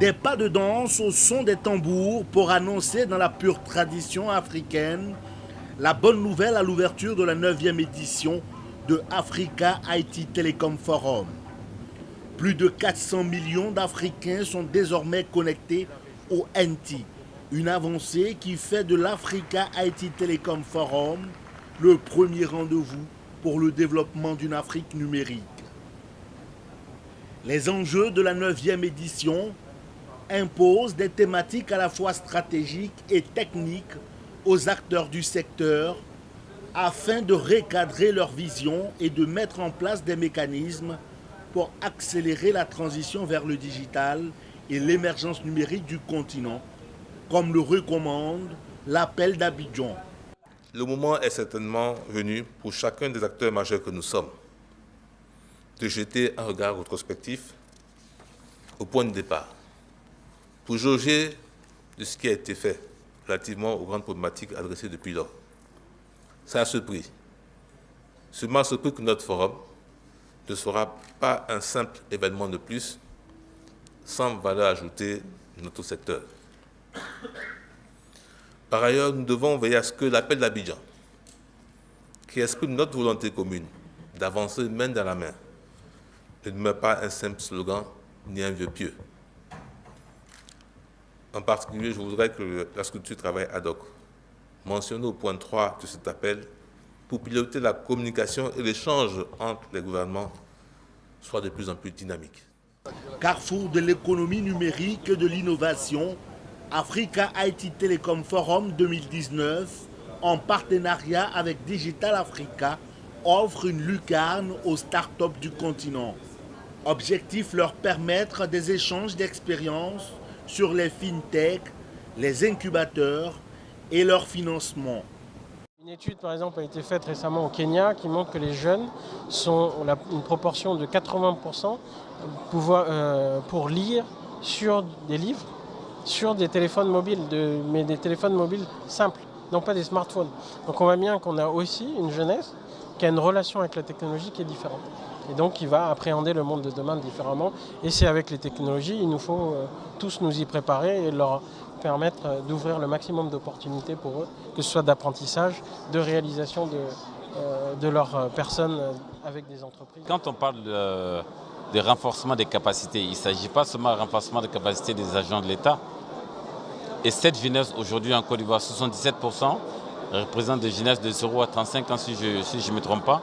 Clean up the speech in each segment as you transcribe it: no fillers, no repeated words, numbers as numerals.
Des pas de danse au son des tambours pour annoncer dans la pure tradition africaine la bonne nouvelle à l'ouverture de la 9e édition de Africa IT Telecom Forum. Plus de 400 millions d'Africains sont désormais connectés au NT, une avancée qui fait de l'Africa IT Telecom Forum le premier rendez-vous pour le développement d'une Afrique numérique. Les enjeux de la 9e édition imposent des thématiques à la fois stratégiques et techniques aux acteurs du secteur afin de recadrer leur vision et de mettre en place des mécanismes pour accélérer la transition vers le digital et l'émergence numérique du continent, comme le recommande l'appel d'Abidjan. Le moment est certainement venu pour chacun des acteurs majeurs que nous sommes de jeter un regard rétrospectif au point de départ pour jauger de ce qui a été fait relativement aux grandes problématiques adressées depuis lors. Ça a ce prix. Seulement ce prix que notre forum ne sera pas un simple événement de plus sans valeur ajoutée de notre secteur. Par ailleurs, nous devons veiller à ce que l'appel d'Abidjan, qui exprime notre volonté commune d'avancer main dans la main, ne demeure pas un simple slogan ni un vœu pieux. En particulier, je voudrais que la structure travaille ad hoc, mentionnée au point 3 de cet appel, pour piloter la communication et l'échange entre les gouvernements soit de plus en plus dynamique. Carrefour de l'économie numérique et de l'innovation, Africa IT Telecom Forum 2019, en partenariat avec Digital Africa, offre une lucarne aux startups du continent. Objectif leur permettre des échanges d'expériences sur les fintech, les incubateurs et leur financement. Une étude, par exemple, a été faite récemment au Kenya qui montre que les jeunes ont une proportion de 80% pour lire sur des livres, sur des téléphones mobiles, mais des téléphones mobiles simples, non pas des smartphones. Donc on voit bien qu'on a aussi une jeunesse qui a une relation avec la technologie qui est différente. Et donc qui va appréhender le monde de demain différemment. Et c'est avec les technologies, il nous faut tous nous y préparer et leur permettre d'ouvrir le maximum d'opportunités pour eux, que ce soit d'apprentissage, de réalisation de leur personne avec des entreprises. Quand on parle de renforcement des capacités, il ne s'agit pas seulement de renforcement des capacités des agents de l'État. Et cette jeunesse aujourd'hui en Côte d'Ivoire, 77% représente des jeunesses de 0 à 35 ans si je ne me trompe pas.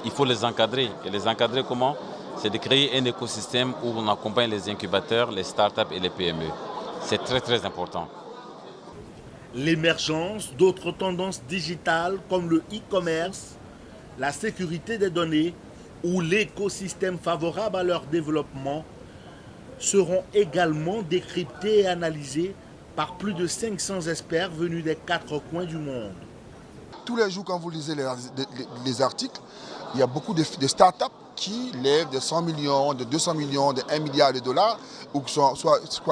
Il faut les encadrer. Et les encadrer comment? C'est de créer un écosystème où on accompagne les incubateurs, les startups et les PME. C'est très très important. L'émergence d'autres tendances digitales comme le e-commerce, la sécurité des données ou l'écosystème favorable à leur développement seront également décryptés et analysés par plus de 500 experts venus des 4 coins du monde. Tous les jours, quand vous lisez les articles, il y a beaucoup de startups qui lèvent de 100 millions, de 200 millions, de 1 milliard de dollars, ou soit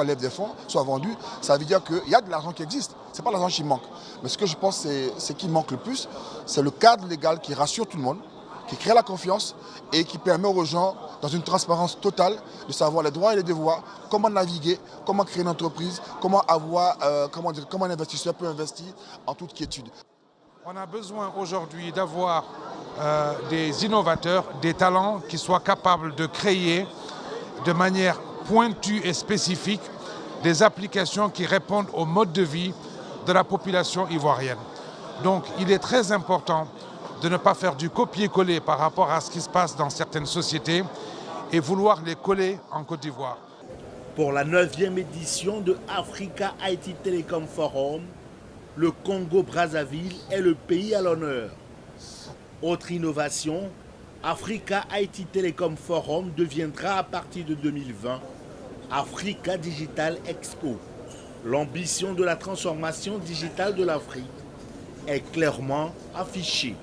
lèvent des fonds, soit vendus. Ça veut dire qu'il y a de l'argent qui existe. Ce n'est pas l'argent qui manque. Mais ce que je pense, c'est qui manque le plus, c'est le cadre légal qui rassure tout le monde, qui crée la confiance et qui permet aux gens, dans une transparence totale, de savoir les droits et les devoirs, comment naviguer, comment créer une entreprise, comment un investisseur peut investir en toute quiétude. On a besoin aujourd'hui d'avoir des innovateurs, des talents qui soient capables de créer de manière pointue et spécifique des applications qui répondent au mode de vie de la population ivoirienne. Donc il est très important de ne pas faire du copier-coller par rapport à ce qui se passe dans certaines sociétés et vouloir les coller en Côte d'Ivoire. Pour la 9e édition de Africa IT Telecom Forum, le Congo-Brazzaville est le pays à l'honneur. Autre innovation, Africa IT Telecom Forum deviendra à partir de 2020 Africa Digital Expo. L'ambition de la transformation digitale de l'Afrique est clairement affichée.